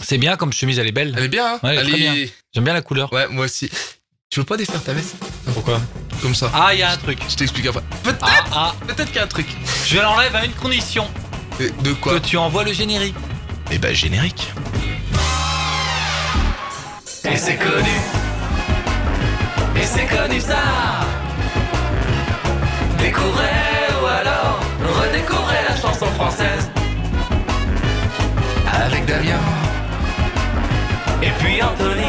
C'est bien comme chemise, elle est belle. Elle est bien, hein. Ouais, elle est très bien. J'aime bien la couleur. Ouais, moi aussi. Tu veux pas défaire ta veste? Pourquoi? Comme ça. Ah, il y a un truc. Je t'explique après. Peut-être Peut-être qu'il y a un truc. Je l'enlève à une condition. De quoi? Que tu envoies le générique. Eh ben, générique. Et c'est connu. Et c'est connu ça. Découvrez ou alors redécouvrez la chanson française. Avec Damien. Et puis Anthony.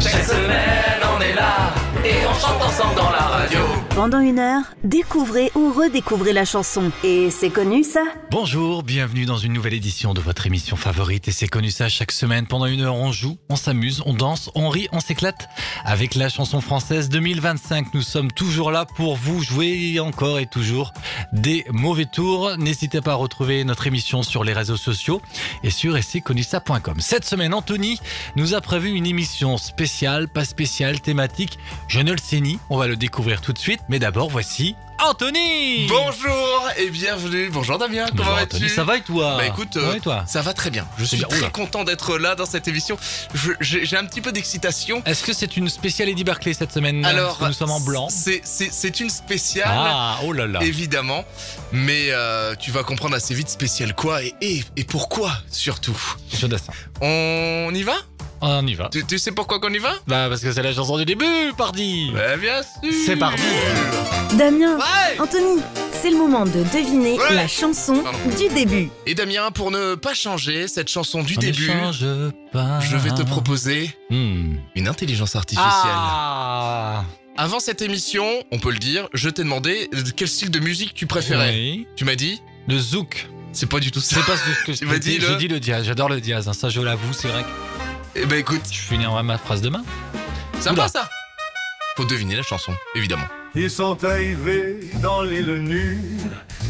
Chaque semaine on est là et on chante ensemble dans la radio. Pendant une heure, découvrez ou redécouvrez la chanson. Et c'est connu ça? Bonjour, bienvenue dans une nouvelle édition de votre émission favorite. Et c'est connu ça, chaque semaine, pendant une heure, on joue, on s'amuse, on danse, on rit, on s'éclate. Avec la chanson française 2025, nous sommes toujours là pour vous jouer encore et toujours des mauvais tours. N'hésitez pas à retrouver notre émission sur les réseaux sociaux et sur etc'estconnusa.com. Cette semaine, Anthony nous a prévu une émission spéciale, pas spéciale, thématique. Je ne le sais ni, on va le découvrir tout de suite. Mais d'abord, voici Anthony. Bonjour et bienvenue. Bonjour Damien, comment vas-tu? Ça va et toi? Bah écoute, et toi? ça va très bien. Je suis très content d'être là dans cette émission. J'ai un petit peu d'excitation. Est-ce que c'est une spéciale Eddie Barclay cette semaine? Alors, nous sommes en blanc. C'est une spéciale. Ah, oh là là. Évidemment, mais tu vas comprendre assez vite spécial quoi et pourquoi surtout. Jodassin. On y va? On y va. Tu sais pourquoi qu'on y va? Bah parce que c'est la chanson du début, pardi. Bah bien sûr. C'est parti. Damien, Ouais. Anthony, c'est le moment de deviner la chanson du début. Et Damien, pour ne pas changer cette chanson du On ne début, change pas. je vais te proposer une intelligence artificielle. Ah. Avant cette émission, on peut le dire, je t'ai demandé quel style de musique tu préférais. Oui. Tu m'as dit? Le zouk. C'est pas du tout ça. C'est pas ce que Tu m'as dit j'ai dit le jazz. J'adore le jazz. Hein. Ça, je l'avoue, c'est vrai que Eh ben écoute, je finirai ma phrase demain. sympa Oula. ça. Faut deviner la chanson, évidemment. Ils sont arrivés dans l'île nue,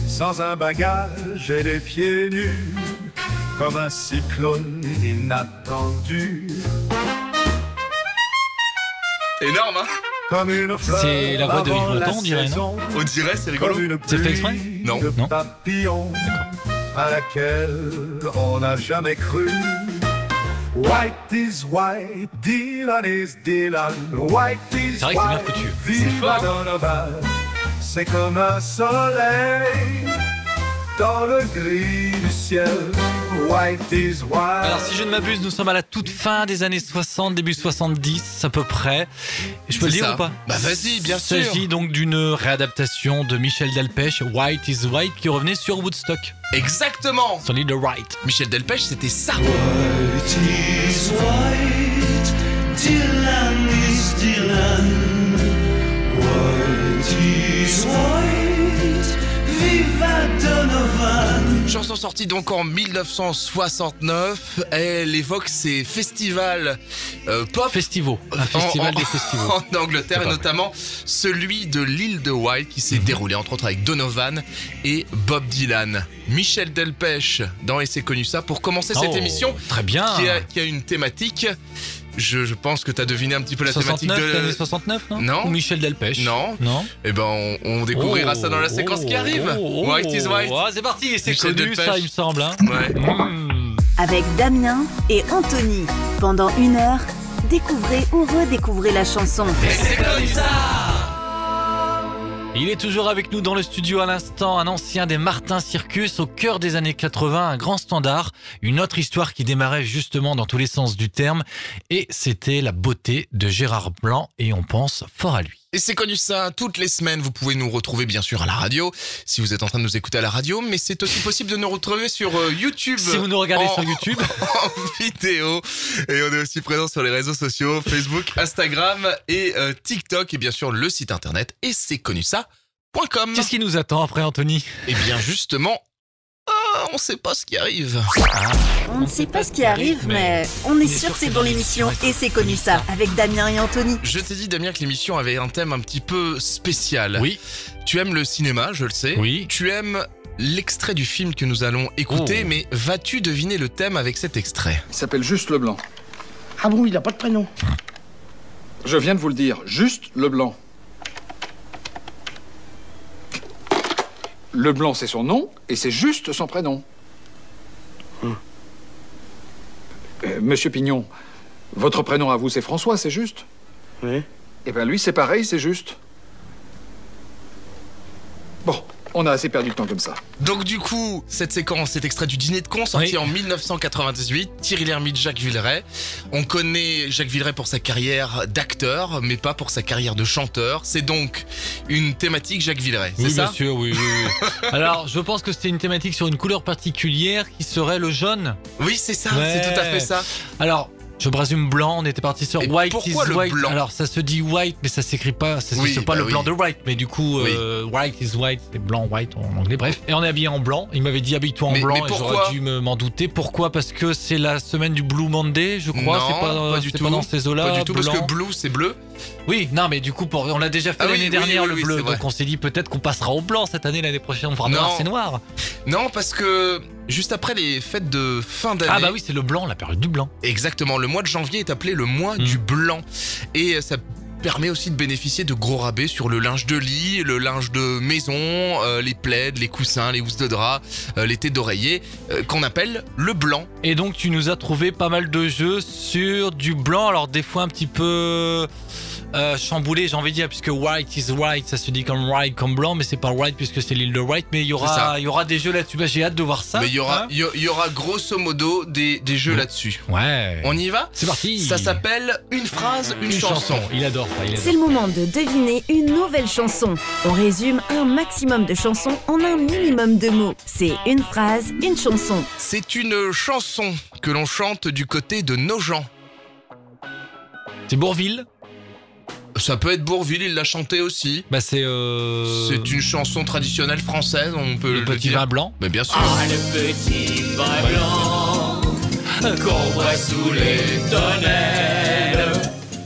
sans un bagage et les pieds nus, comme un cyclone inattendu. Énorme, hein? Comme une fleur C'est la voix de Yves avant la Montand, on dirait, non? saison, On dirait, c'est rigolo. comme une C'est fait exprès? pluie Non. de Non. papillons à laquelle on n'a jamais cru. White is white, Dylan is Dylan. White is C'est vrai que c'est bien white, foutu. viva Donovan. C'est comme un soleil dans le gris du ciel. White is white. Alors si je ne m'abuse, nous sommes à la toute fin des années 60, début 70 à peu près. Et je peux le C'est dire ça. ou pas? Bah vas-y, bien Il sûr. s'agit donc d'une réadaptation de Michel Delpech, White is White, qui revenait sur Woodstock, Exactement. sur l'île de Wright. Michel Delpech, c'était ça. White is white, Dylan is Dylan. White is white, viva Donovan. Chanson sortie donc en 1969. Elle évoque ces festivals pop Festivo, un festival des festivals. en Angleterre, C'est et pas notamment celui de l'île de Wight qui s'est déroulé entre autres avec Donovan et Bob Dylan. Michel Delpech dans Et c'est connu ça pour commencer cette Oh, émission très bien. qui a une thématique. Je pense que tu as deviné un petit peu la 69, thématique l'année de... 69, non? Non. Ou Michel Delpech? Non. Non. Eh ben on découvrira ça dans la séquence qui arrive. White is White. Ah, c'est parti, c'est Michel connu Delpech. ça, il me semble. Hein. Ouais. Avec Damien et Anthony. Pendant une heure, découvrez ou redécouvrez la chanson. Et c'est connu ça. Il est toujours avec nous dans le studio à l'instant, un ancien des Martin Circus au cœur des années 80, un grand standard, une autre histoire qui démarrait justement dans tous les sens du terme, et c'était la beauté de Gérard Blanc, et on pense fort à lui. Et c'est connu ça, toutes les semaines, vous pouvez nous retrouver bien sûr à la radio, si vous êtes en train de nous écouter à la radio, mais c'est aussi possible de nous retrouver sur YouTube. Si vous nous regardez sur YouTube. En vidéo. Et on est aussi présent sur les réseaux sociaux, Facebook, Instagram et TikTok, et bien sûr le site internet et c'est connu ça.com. Qu'est-ce qui nous attend après, Anthony? Et bien justement, on sait pas ce qui arrive. On ne sait pas ce qui arrive, mais on est sûr que c'est dans l'émission. Et c'est connu ça, avec Damien et Anthony. Je t'ai dit Damien que l'émission avait un thème un petit peu spécial. Oui. Tu aimes le cinéma, je le sais. Oui. Tu aimes l'extrait du film que nous allons écouter, Oh. mais vas-tu deviner le thème avec cet extrait? Il s'appelle Juste Leblanc. Ah bon, il n'a pas de prénom. Je viens de vous le dire, Juste Leblanc. Leblanc, c'est son nom, et c'est juste son prénom. Monsieur Pignon, votre prénom à vous, c'est François, c'est juste? Oui. Eh ben lui, c'est pareil, c'est juste. Bon, on a assez perdu de temps comme ça. Donc du coup, cette séquence est extrait du Dîner de con, sorti en 1998, Thierry Lhermitte, Jacques Villeray. On connaît Jacques Villeray pour sa carrière d'acteur, mais pas pour sa carrière de chanteur. C'est donc une thématique Jacques Villeray, c'est Oui, ça? bien sûr, oui. Alors, je pense que c'était une thématique sur une couleur particulière qui serait le jaune. Oui, c'est ça, Ouais. c'est tout à fait ça. Alors, je présume blanc, on était parti sur Et white pourquoi is le white. blanc? Alors, ça se dit white, mais ça s'écrit pas, ça Oui, c'est pas bah le blanc oui. de white, mais du coup, Oui. white is white, c'est blanc, white en anglais, bref. Et on est habillé en blanc, il m'avait dit habille-toi en Mais blanc, et pourquoi? j'aurais dû m'en douter. Pourquoi? Parce que c'est la semaine du Blue Monday, je crois, Non, c'est pas du c'est tout. pas dans ces eaux-là. Pas du tout, parce blanc. que blue, c'est bleu. Oui, non, mais du coup, on l'a déjà fait Ah oui, l'année oui, dernière, oui, le oui, bleu, c'est vrai. donc on s'est dit peut-être qu'on passera au blanc cette année, l'année prochaine, on fera Non. noir, c'est noir. Non, parce que juste après les fêtes de fin d'année... Ah bah oui, c'est le blanc, la période du blanc. Exactement, le mois de janvier est appelé le mois du blanc. Et ça permet aussi de bénéficier de gros rabais sur le linge de lit, le linge de maison, les plaids, les coussins, les housses de drap, les têtes d'oreiller, qu'on appelle le blanc. Et donc tu nous as trouvé pas mal de jeux sur du blanc, alors des fois un petit peu chamboulé, j'ai envie de dire, puisque white is white, ça se dit comme white, comme blanc, mais c'est pas white puisque c'est l'île de White, mais il y aura des jeux là-dessus. Bah, j'ai hâte de voir ça. Mais il y aura, hein. il y aura grosso modo des jeux là-dessus. Ouais. On y va? C'est parti. Ça s'appelle Une phrase, une chanson. Il adore ça, il adore. C'est le moment de deviner une nouvelle chanson. On résume un maximum de chansons en un minimum de mots. C'est une phrase, une chanson. C'est une chanson que l'on chante du côté de Nogent. C'est Bourvil. Ça peut être Bourvil, il l'a chanté aussi. Bah c'est C'est une chanson traditionnelle française, on peut le le petit dire. vin blanc. Mais bien sûr. Le petit vin blanc qu'on boit sous les tonnelles.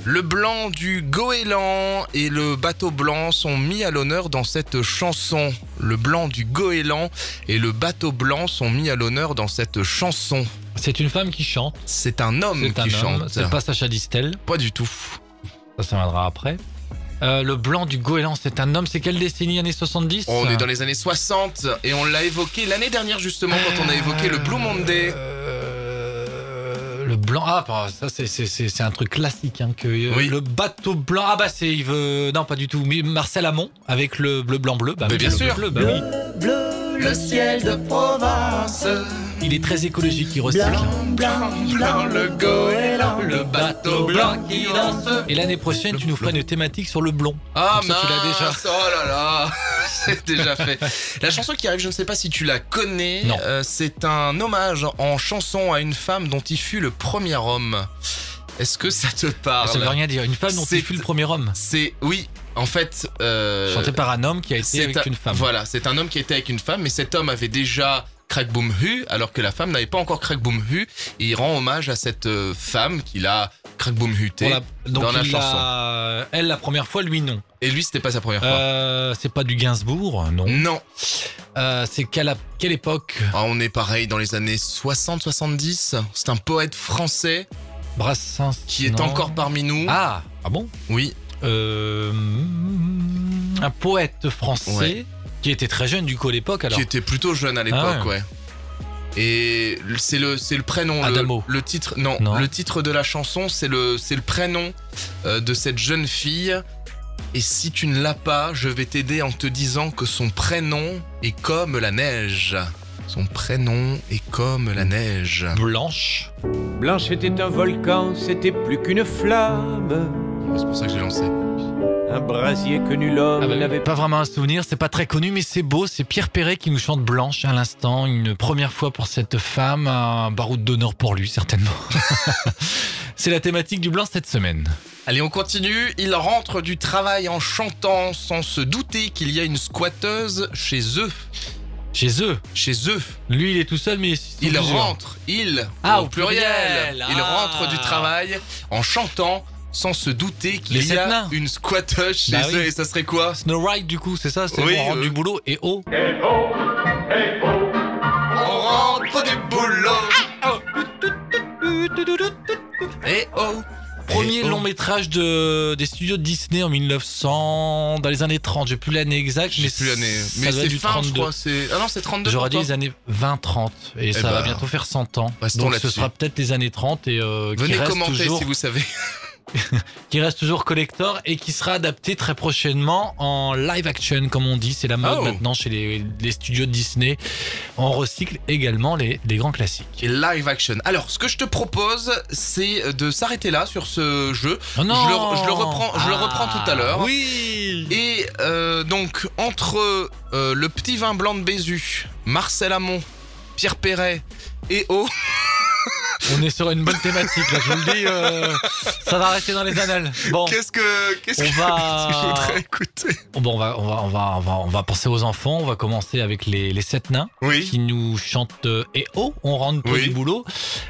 Le blanc du goéland et le bateau blanc sont mis à l'honneur dans cette chanson. Le blanc du goéland et le bateau blanc sont mis à l'honneur dans cette chanson. C'est une femme qui chante. C'est un homme C'est un qui homme. chante. C'est pas Sacha Distel. Pas du tout. Ça viendra après. Le blanc du goéland, c'est un homme. C'est quelle décennie, années 70? On est dans les années 60 et on l'a évoqué l'année dernière justement quand on a évoqué le Blue Monday. Le blanc, bah, ça c'est un truc classique hein, que Oui. le bateau blanc. Ah bah c'est non pas du tout. Mais Marcel Amont avec le bleu blanc bleu. Bah, Mais oui, bien le sûr. bleu, bah oui. Bleu, le ciel de Provence. Il est très écologique, il recycle. Blanc, blanc, le goéland, le bateau blanc qui danse. Et l'année prochaine, tu nous feras une thématique sur le blond. Ah Comme ça, tu l'as déjà. mince, oh là là, c'est déjà fait. La chanson qui arrive, je ne sais pas si tu la connais. Non. C'est un hommage en chanson à une femme dont il fut le premier homme. Est-ce que ça te parle? Ça veut rien dire. Une femme dont C'est- il fut le premier homme. C'est oui, en fait. Chanté par un homme qui a été c'est avec une femme. Voilà, c'est un homme qui était avec une femme, mais cet homme avait déjà Crack Boom Hu, alors que la femme n'avait pas encore Crack Boom Hu, et il rend hommage à cette femme qu'il a Crack Boom Huté Donc dans la il chanson. a- elle la première fois, lui non. Et lui, c'était pas sa première fois. C'est pas du Gainsbourg, non. Non. C'est quelle époque? Ah, on est pareil dans les années 60-70. C'est un poète français Brassens. qui est non. encore parmi nous. Ah bon? Oui, Un poète français Ouais. qui était très jeune du coup à l'époque alors. qui était plutôt jeune à l'époque, Ah ouais. Et c'est le prénom, Adamo. le titre, non, Non. le titre de la chanson, c'est le prénom de cette jeune fille. Et si tu ne l'as pas, je vais t'aider en te disant que son prénom est comme la neige. Son prénom est comme la neige. Blanche. Blanche était un volcan, c'était plus qu'une flamme. C'est pour ça que j'ai lancé. Un brasier que nul homme Ah bah, n'avait pas vraiment un souvenir, c'est pas très connu mais c'est beau, c'est Pierre Perret qui nous chante Blanche à l'instant, une première fois pour cette femme, un baroud d'honneur pour lui certainement. C'est la thématique du blanc cette semaine. Allez, on continue. Il rentre du travail en chantant sans se douter qu'il y a une squatteuse chez eux. Chez eux, Chez eux. lui il est tout seul mais Il rentre, il, Ah, au au pluriel. pluriel. Il Ah. rentre du travail en chantant sans se douter qu'il Les y sept a nains. une squatteuse chez Bah eux. oui. Et ça serait quoi? Snow White du coup c'est ça, c'est Oui, on rentre oui. du boulot et oh. On rentre du boulot. Et oh. Premier long métrage des studios de Disney en 1900, dans les années 30, j'ai plus l'année exacte, mais plus l'année. ça Mais doit c'est être du fin, 32. je crois. Ah non, c'est 32. J'aurais dit pour les toi. années 20-30 et ça va bientôt faire 100 ans. Restons Donc ce là-dessus. sera peut-être les années 30 et Venez commenter si vous savez. qui reste toujours collector et qui sera adapté très prochainement en live action, comme on dit. C'est la mode maintenant chez les studios de Disney. On recycle également les grands classiques. Et live action. Alors, ce que je te propose, c'est de s'arrêter là sur ce jeu. Oh non Je le reprends tout à l'heure. Oui. Et donc, entre le petit vin blanc de Bézu, Marcel Amont, Pierre Perret et O... On est sur une bonne thématique, là, je vous le dis, ça va rester dans les annales. Bon, Qu'est-ce que je voudrais écouter? Bon, on va penser aux enfants. On va commencer avec les 7 nains qui nous chantent et oh, on rentre du boulot.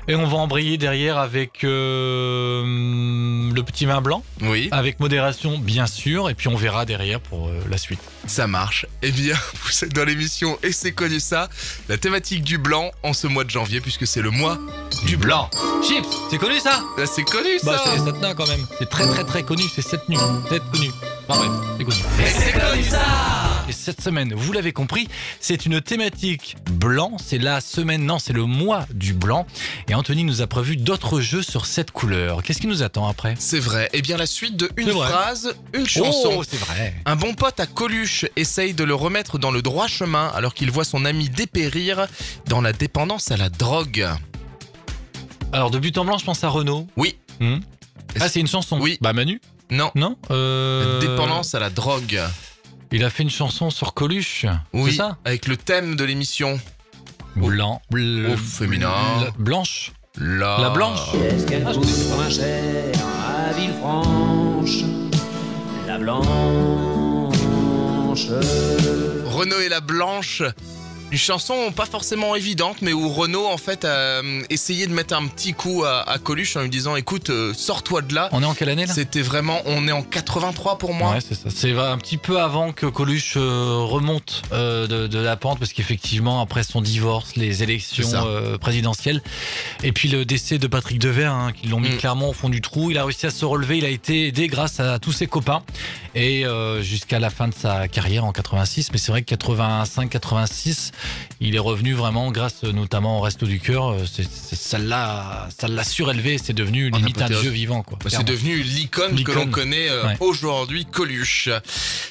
Et on va embrayer derrière avec le petit vin blanc. Oui. Avec modération, bien sûr. Et puis on verra derrière pour la suite. Ça marche. Eh bien, vous êtes dans l'émission Et c'est connu ça. La thématique du blanc en ce mois de janvier, puisque c'est le mois du blanc. Chips, c'est connu ça? Là, c'est connu ça. Bah, c'est les 7 nains quand même. C'est très très très connu. C'est 7 nus. 7 connus. Enfin bref, c'est connu. Et c'est connu ça. Et cette semaine, vous l'avez compris, c'est une thématique blanc. C'est la semaine, non, c'est le mois du blanc. Et Anthony nous a prévu d'autres jeux sur cette couleur. Qu'est-ce qui nous attend après? C'est vrai. Eh bien, la suite de une phrase, une chanson. Oh, c'est vrai. Un bon pote à Coluche essaye de le remettre dans le droit chemin alors qu'il voit son ami dépérir dans la dépendance à la drogue. Alors, de but en blanc, je pense à Renaud. Oui. Ah, c'est une chanson. Oui. Bah, Manu. Non. Non. Dépendance à la drogue. Il a fait une chanson sur Coluche. Oui. C'est ça? Avec le thème de l'émission. Blanc. Au féminin. Blanche. La blanche. Qu'est-ce qu'elle pousse moins cher à Villefranche, la blanche. Renaud et la blanche. Une chanson pas forcément évidente, mais où Renaud en fait a essayé de mettre un petit coup à Coluche en lui disant écoute, sors-toi de là. On est en quelle année là? C'était vraiment, on est en 83 pour moi. Ouais, c'est ça. C'est un petit peu avant que Coluche remonte de la pente, parce qu'effectivement, après son divorce, les élections présidentielles, et puis le décès de Patrick Devers, qui l'ont mis clairement au fond du trou, il a réussi à se relever, il a été aidé grâce à tous ses copains, et jusqu'à la fin de sa carrière en 86, mais c'est vrai que 85-86, il est revenu vraiment grâce notamment au Resto du Cœur. Ça l'a surélevé. C'est devenu limite un dieu vivant, quoi. C'est devenu l'icône que l'on connaît aujourd'hui, Coluche.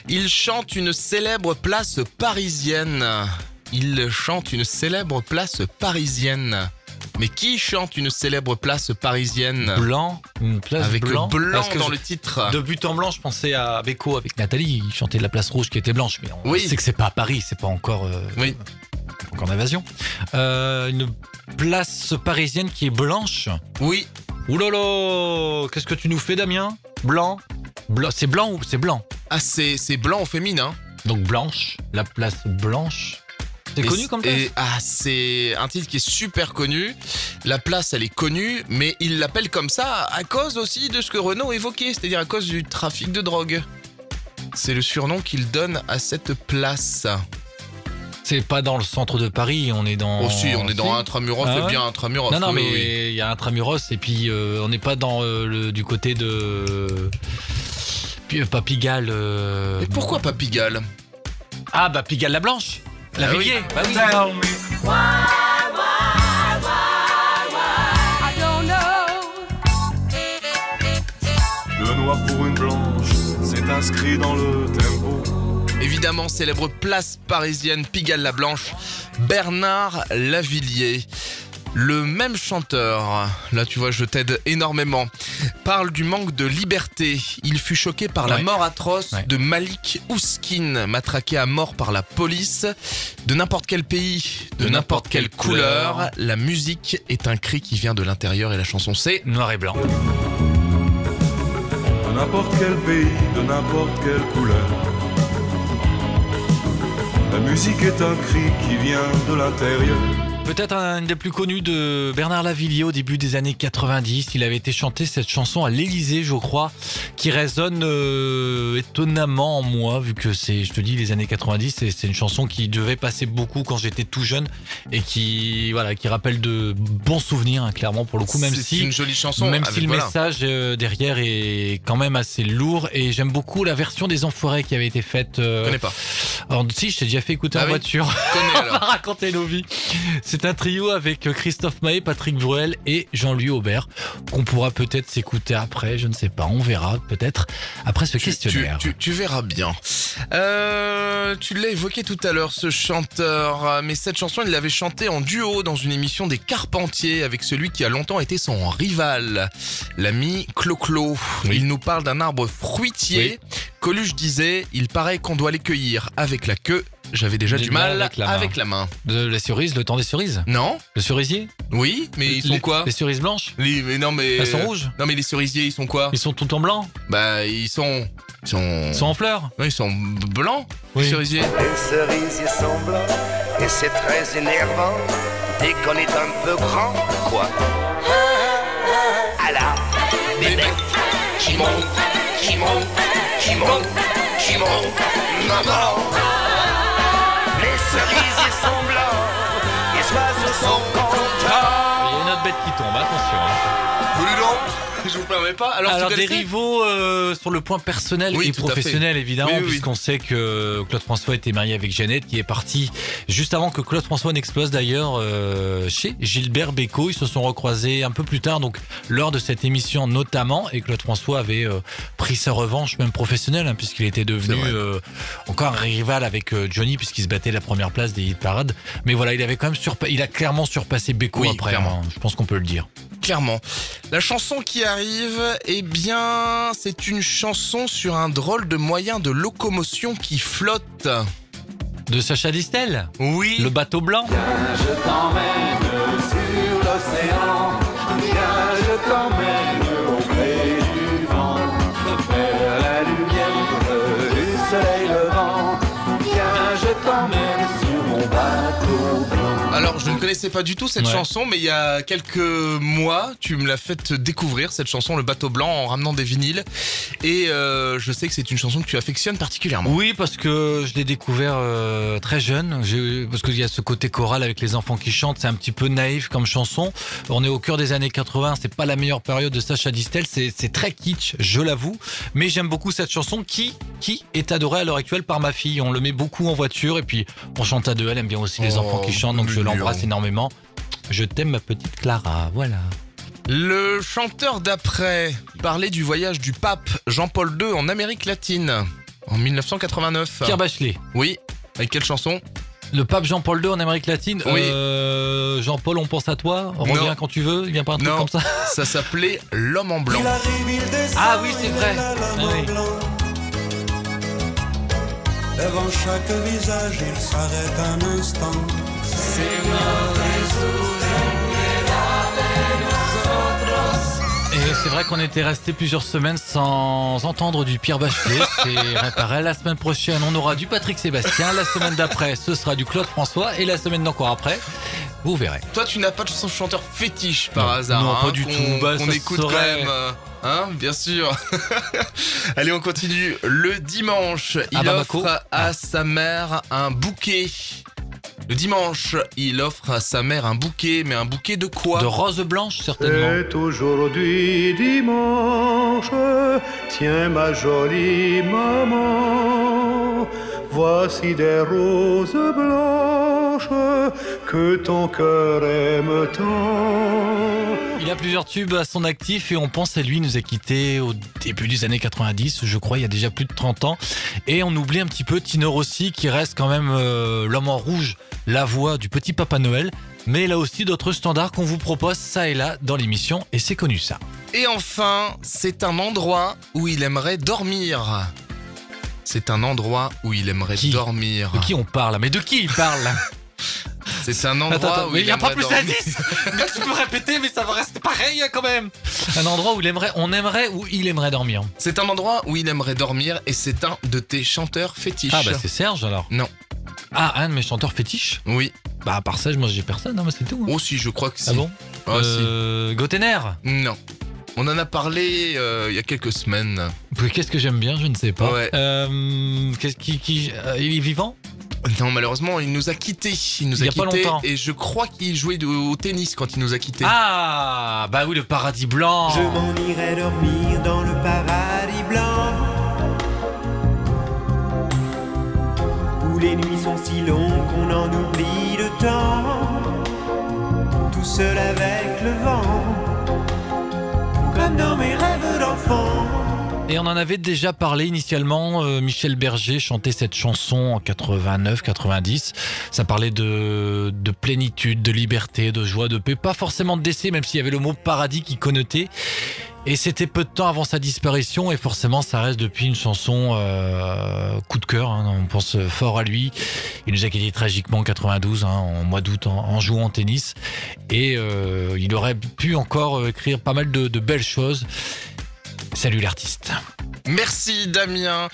Il chante une célèbre place parisienne. Il chante une célèbre place parisienne. Mais qui chante une célèbre place parisienne? Blanc, une place avec blanc. le blanc dans le titre. De but en blanc, je pensais à Beko avec Nathalie. Il chantait la place rouge qui était blanche, mais on sait que c'est pas à Paris, c'est pas encore. Encore d'invasion. Une place parisienne qui est blanche. Oui. Ouh là là, qu'est-ce que tu nous fais, Damien? Blanc. C'est blanc ou c'est blanc? Ah, c'est blanc au féminin. Donc blanche, la place blanche. C'est connu comme place? C'est un titre qui est super connu. La place, elle est connue, mais il l'appelle comme ça à cause aussi de ce que Renaud évoquait, c'est-à-dire à cause du trafic de drogue. C'est le surnom qu'il donne à cette place. C'est pas dans le centre de Paris, on est dans... Oh si, on est dans Intramuros, c'est bien Intramuros. Non, mais il y a Intramuros, et puis on n'est pas dans du côté de... Pas Pigalle. Et pourquoi pas Pigalle? Ah bah Pigalle la Blanche, la Viguier. Bah oui. Le noir pour une blanche, c'est inscrit dans le tempo. Évidemment, célèbre place parisienne, Pigalle-la-Blanche, Bernard Lavilliers. Le même chanteur, là tu vois je t'aide énormément, parle du manque de liberté. Il fut choqué par la mort atroce de Malik Ouskine, matraqué à mort par la police. De n'importe quel pays, de n'importe quelle couleur, la musique est un cri qui vient de l'intérieur et la chanson c'est Noir et blanc. De n'importe quel pays, de n'importe quelle couleur, la musique est un cri qui vient de l'intérieur Peut-être une des plus connues de Bernard Lavilliers au début des années 90. Il avait été chanté cette chanson à l'Élysée, je crois, qui résonne étonnamment en moi, vu que c'est, je te dis, les années 90, et c'est une chanson qui devait passer beaucoup quand j'étais tout jeune et qui rappelle de bons souvenirs, hein, clairement, pour le coup, même C'est si une jolie chanson. Même avec, si le voilà. message derrière est quand même assez lourd, et j'aime beaucoup la version des Enfoirés qui avait été faite. Je connais pas. Alors, si, je t'ai déjà fait écouter Ah en oui. voiture. Je connais On va alors. raconter nos vies. C'est un trio avec Christophe Maé, Patrick Bruel et Jean-Louis Aubert qu'on pourra peut-être s'écouter après, je ne sais pas, on verra peut-être après ce questionnaire. Tu verras bien. Tu l'as évoqué tout à l'heure, ce chanteur, mais cette chanson, il l'avait chantée en duo dans une émission des Carpentiers avec celui qui a longtemps été son rival, l'ami Clo-Clo. Oui. Il nous parle d'un arbre fruitier. Coluche disait, il paraît qu'on doit les cueillir avec la queue. J'avais déjà du mal avec la main. De la cerise, le temps des cerises. Non? Le cerisier. Oui, mais ils sont quoi? Les cerises blanches. Mais non, mais Elles sont rouges. Non, mais les cerisiers, ils sont quoi? Ils sont tout en blanc. Bah, ils sont Ils sont en fleurs. Ouais, ils sont blancs, Oui. les cerisiers. Les cerisiers sont blancs et c'est très énervant dès qu'on est un peu grand, quoi. Alors, bébé, qui monte, qui monte, qui monte, qui monte, maman. Les cerisiers sont blancs, les oiseaux sont contents. Il y a une autre bête qui tombe, attention. Hein. Vous non, je vous permets pas. Alors des tu connaissais rivaux sur le point personnel Oui, et tout à professionnel, fait. évidemment, Oui, oui. puisqu'on sait que Claude François était marié avec Jeannette, qui est partie juste avant que Claude François n'explose d'ailleurs chez Gilbert Bécaud. Ils se sont recroisés un peu plus tard, donc lors de cette émission notamment, et Claude François avait pris sa revanche, même professionnelle, hein, puisqu'il était devenu encore un rival avec Johnny, puisqu'il se battait la première place des hit parades. Mais voilà, il avait quand même il a clairement surpassé Bécaud après. clairement. Hein, je pense qu'on peut le dire. Clairement. La chanson qui arrive, eh bien, c'est une chanson sur un drôle de moyen de locomotion qui flotte. De Sacha Distel, Oui. le bateau blanc. Je t'emmène sur l'océan, viens, je t'emmène auprès du vent, vers la lumière du soleil levant, viens, je t'emmène sur mon bateau blanc. Alors, je ne connaissais pas du tout cette Ouais. chanson, mais il y a quelques mois, tu me l'as fait découvrir, cette chanson, Le Bateau Blanc, en ramenant des vinyles. Et je sais que c'est une chanson que tu affectionnes particulièrement. Oui, parce que je l'ai découvert très jeune. Parce qu'il y a ce côté choral avec les enfants qui chantent. C'est un petit peu naïf comme chanson. On est au cœur des années 80. C'est pas la meilleure période de Sacha Distel. C'est très kitsch, je l'avoue. Mais j'aime beaucoup cette chanson qui est adorée à l'heure actuelle par ma fille. On le met beaucoup en voiture. Et puis, on chante à deux. Elle aime bien aussi les enfants qui chantent. Donc, je mignon. l'embrasse énormément. Je t'aime, ma petite Clara. Voilà. Le chanteur d'après parlait du voyage du pape Jean-Paul II en Amérique latine en 1989. Pierre Bachelet. Oui. Avec quelle chanson? Le pape Jean-Paul II en Amérique latine. Oui. Jean-Paul, on pense à toi. Reviens Non. quand tu veux. Il vient pas un truc Non. comme ça. Ça s'appelait L'Homme en Blanc. Ah oui, c'est vrai. Ah oui. Devant chaque visage, il s'arrête un instant. Et c'est vrai qu'on était resté plusieurs semaines sans entendre du Pierre Bachelet. C'est réparé. La semaine prochaine, on aura du Patrick Sébastien. La semaine d'après, ce sera du Claude François. Et la semaine d'encore après, vous verrez. Toi, tu n'as pas de chanteur fétiche par Non, hasard. non, hein, pas du qu'on- tout. Bah, qu'on ça écoute serait- quand même. Hein, bien sûr. Allez, on continue. Le dimanche, il Ah, Bamako. offre à sa mère un bouquet. Le dimanche, il offre à sa mère un bouquet, mais un bouquet de quoi? De roses blanches, certainement. C'est aujourd'hui dimanche, tiens ma jolie maman, voici des roses blanches que ton cœur aime tant. Il a plusieurs tubes à son actif et on pense à lui. Il nous a quittés au début des années 90, je crois, il y a déjà plus de 30 ans. Et on oublie un petit peu Tino Rossi qui reste quand même l'homme en rouge, la voix du petit Papa Noël. Mais il a aussi d'autres standards qu'on vous propose ça et là dans l'émission et c'est connu ça. Et enfin, c'est un endroit où il aimerait dormir. C'est un endroit où il aimerait Qui dormir. De qui on parle? Mais de qui il parle? C'est un endroit où mais il il n'y a pas aimerait plus dormir. d'indices. Mais tu peux répéter, mais ça va rester pareil hein, quand même. Un endroit où il aimerait dormir. C'est un endroit où il aimerait dormir et c'est un de tes chanteurs fétiches. Ah bah c'est Serge alors. Non. Ah, un de mes chanteurs fétiches. Oui. Bah à part ça, moi j'ai personne, hein, mais c'est tout. Hein. Oh si, je crois que si. Ah bon Si. Gotener. Non. On en a parlé il y a quelques semaines. Qu'est-ce que j'aime bien, je ne sais pas. Ouais. Il est vivant? Non, malheureusement, il nous a quittés. Il y a pas longtemps. Et je crois qu'il jouait au tennis quand il nous a quittés. Ah, bah oui, le paradis blanc. Je m'en irai dormir dans le paradis blanc, où les nuits sont si longues qu'on en oublie le temps, tout seul avec le vent, comme dans mes rêves d'enfant. Et on en avait déjà parlé initialement, Michel Berger chantait cette chanson en 89-90. Ça parlait de plénitude, de liberté, de joie, de paix, pas forcément de décès, même s'il y avait le mot paradis qui connotait. Et c'était peu de temps avant sa disparition, et forcément ça reste depuis une chanson coup de cœur, hein, on pense fort à lui. Il nous a quittés tragiquement en 92, hein, en mois d'août, en jouant au tennis. Et il aurait pu encore écrire pas mal de belles choses. Salut l'artiste. Merci Damien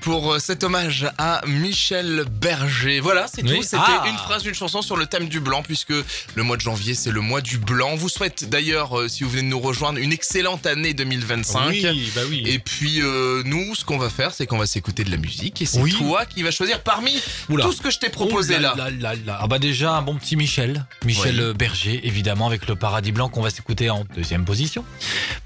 pour cet hommage à Michel Berger. Voilà, c'est tout. C'était une phrase, une chanson sur le thème du blanc, puisque le mois de janvier, c'est le mois du blanc. On vous souhaite d'ailleurs, si vous venez de nous rejoindre, une excellente année 2025. Oui, bah oui. Et puis nous, ce qu'on va faire, c'est qu'on va s'écouter de la musique. Et c'est toi qui vas choisir parmi tout ce que je t'ai proposé là. Ah bah déjà, un bon petit Michel Berger, évidemment, avec le paradis blanc qu'on va s'écouter en deuxième position.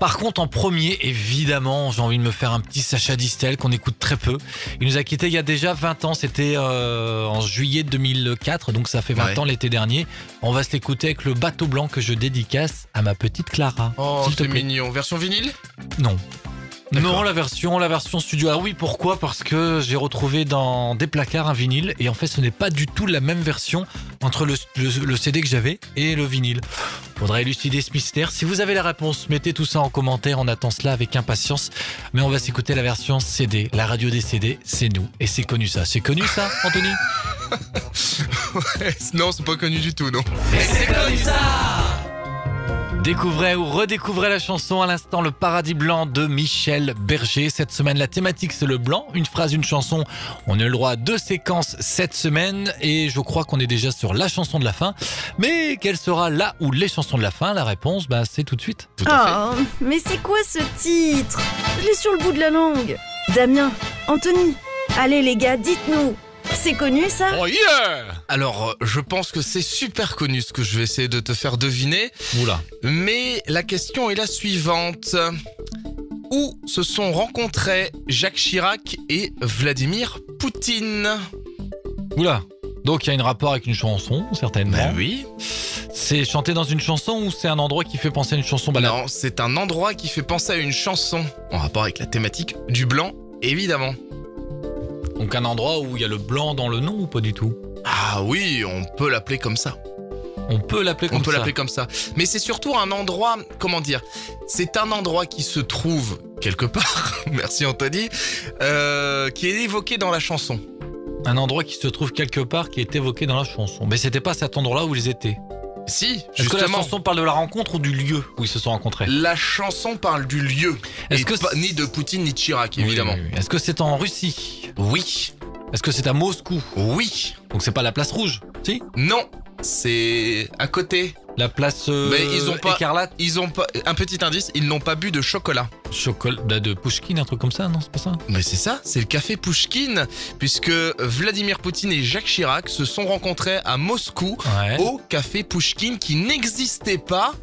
Par contre, en premier, évidemment, j'ai envie de me faire un petit Sacha Distel qu'on écoute très peu. Il nous a quittés il y a déjà 20 ans, c'était en juillet 2004, donc ça fait 20 ans l'été dernier. On va se l'écouter avec le bateau blanc que je dédicace à ma petite Clara. Oh, c'est mignon. Version vinyle ? Non. Non, la version studio. Ah oui, pourquoi ? Parce que j'ai retrouvé dans des placards un vinyle et en fait ce n'est pas du tout la même version entre le CD que j'avais et le vinyle. Faudrait élucider ce mystère. Si vous avez la réponse, mettez tout ça en commentaire, on attend cela avec impatience. Mais on va s'écouter la version CD. La radio des CD, c'est nous. Et c'est connu ça. C'est connu ça, Anthony ? Non, c'est pas connu du tout, non. Mais c'est connu ça ! Découvrez ou redécouvrez la chanson à l'instant, le paradis blanc de Michel Berger. Cette semaine, la thématique c'est le blanc. Une phrase, une chanson. On a le droit à 2 séquences cette semaine et je crois qu'on est déjà sur la chanson de la fin. Mais quelle sera la ou les chansons de la fin ? La réponse, c'est tout de suite. Tout à fait. Mais c'est quoi ce titre ? Je l'ai sur le bout de la langue. Damien, Anthony, allez les gars, dites-nous. C'est connu ça ? Oh yeah ! Alors, je pense que c'est super connu ce que je vais essayer de te faire deviner. Oula. Mais la question est la suivante. Où se sont rencontrés Jacques Chirac et Vladimir Poutine ? Oula. Donc il y a un rapport avec une chanson, certainement. Ben oui. C'est chanté dans une chanson ou c'est un endroit qui fait penser à une chanson ? Non, c'est un endroit qui fait penser à une chanson. En rapport avec la thématique du blanc, évidemment. Donc un endroit où il y a le blanc dans le nom ou pas du tout ? Ah oui, on peut l'appeler comme ça. On peut l'appeler comme ça. Mais c'est surtout un endroit, comment dire, c'est un endroit qui se trouve quelque part, merci Anthony, qui est évoqué dans la chanson. Un endroit qui se trouve quelque part, qui est évoqué dans la chanson. Mais c'était pas cet endroit-là où ils étaient. Si, justement. Est-ce que la chanson parle de la rencontre ou du lieu où ils se sont rencontrés ? La chanson parle du lieu. Ni de Poutine ni de Chirac, évidemment. Oui. Est-ce que c'est en Russie ? Oui. Est-ce que c'est à Moscou ? Oui. Donc c'est pas la place rouge ? Si ? Non, c'est à côté. La place écarlate ? Ils ont pas. Un petit indice, ils n'ont pas bu de chocolat. Chocolat de Pouchkine, un truc comme ça, non ? C'est pas ça ? Mais c'est ça, c'est le café Pouchkine, puisque Vladimir Poutine et Jacques Chirac se sont rencontrés à Moscou au café Pouchkine qui n'existait pas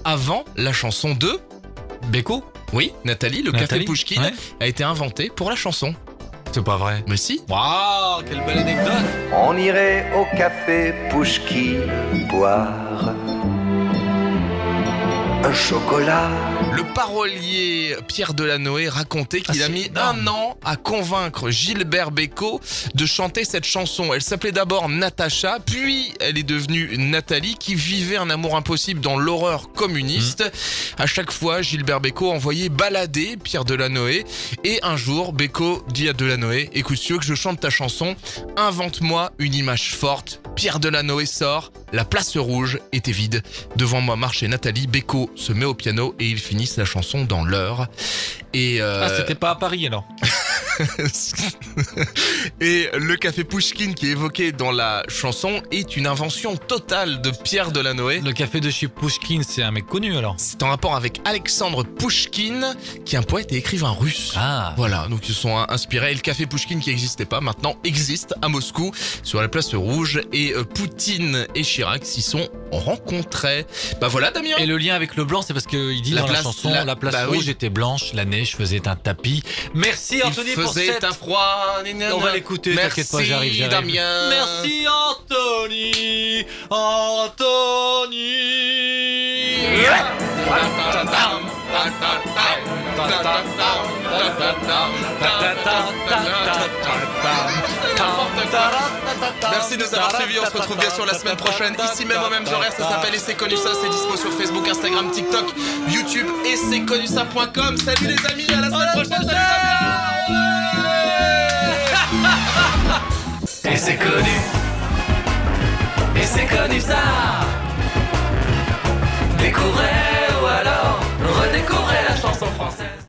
avant la chanson de Beko ? Oui, Nathalie. Le café Pouchkine a été inventé pour la chanson. C'est pas vrai. Mais si. Waouh, quelle belle anecdote. On irait au café Pouchkine boire un chocolat. Le parolier Pierre Delanoë racontait qu'il a mis un an à convaincre Gilbert Bécaud de chanter cette chanson. Elle s'appelait d'abord Natacha, puis elle est devenue Nathalie, qui vivait un amour impossible dans l'horreur communiste. À chaque fois, Gilbert Bécaud envoyait balader Pierre Delanoë. Et un jour, Bécaud dit à Delanoë: écoute, si tu veux que je chante ta chanson, invente-moi une image forte. Pierre Delanoë sort, la place rouge était vide. Devant moi marchait Nathalie, Bécaud se met au piano et ils finissent la chanson dans l'heure. Et c'était pas à Paris alors. Et le café Pouchkine qui est évoqué dans la chanson est une invention totale de Pierre Delanoë. Le café de chez Pouchkine, c'est un mec connu alors. C'est en rapport avec Alexandre Pouchkine, qui est un poète et écrivain russe. Ah. Voilà, donc ils se sont inspirés. Et le café Pouchkine qui n'existait pas, maintenant existe à Moscou, sur la place rouge. Et Poutine et Chirac s'y sont rencontrés. Bah voilà, Damien. Et le lien avec le blanc, c'est parce qu'il dit dans la chanson, la place rouge était blanche, la neige faisait un tapis. Merci Anthony pour cette... un froid. On va l'écouter, t'inquiète pas, j'arrive. Damien. Merci Anthony. Merci de nous avoir suivis, on se retrouve bien sûr la semaine prochaine, ici même aux mêmes horaires, ça s'appelle Et c'est connu ça, c'est dispo sur Facebook, Instagram, TikTok, YouTube et c'est connu ça.com. Salut les amis, à la semaine prochaine, salut Et c'est connu. Et c'est connu ça. Découvrez ou alors redécouvrez la chanson française.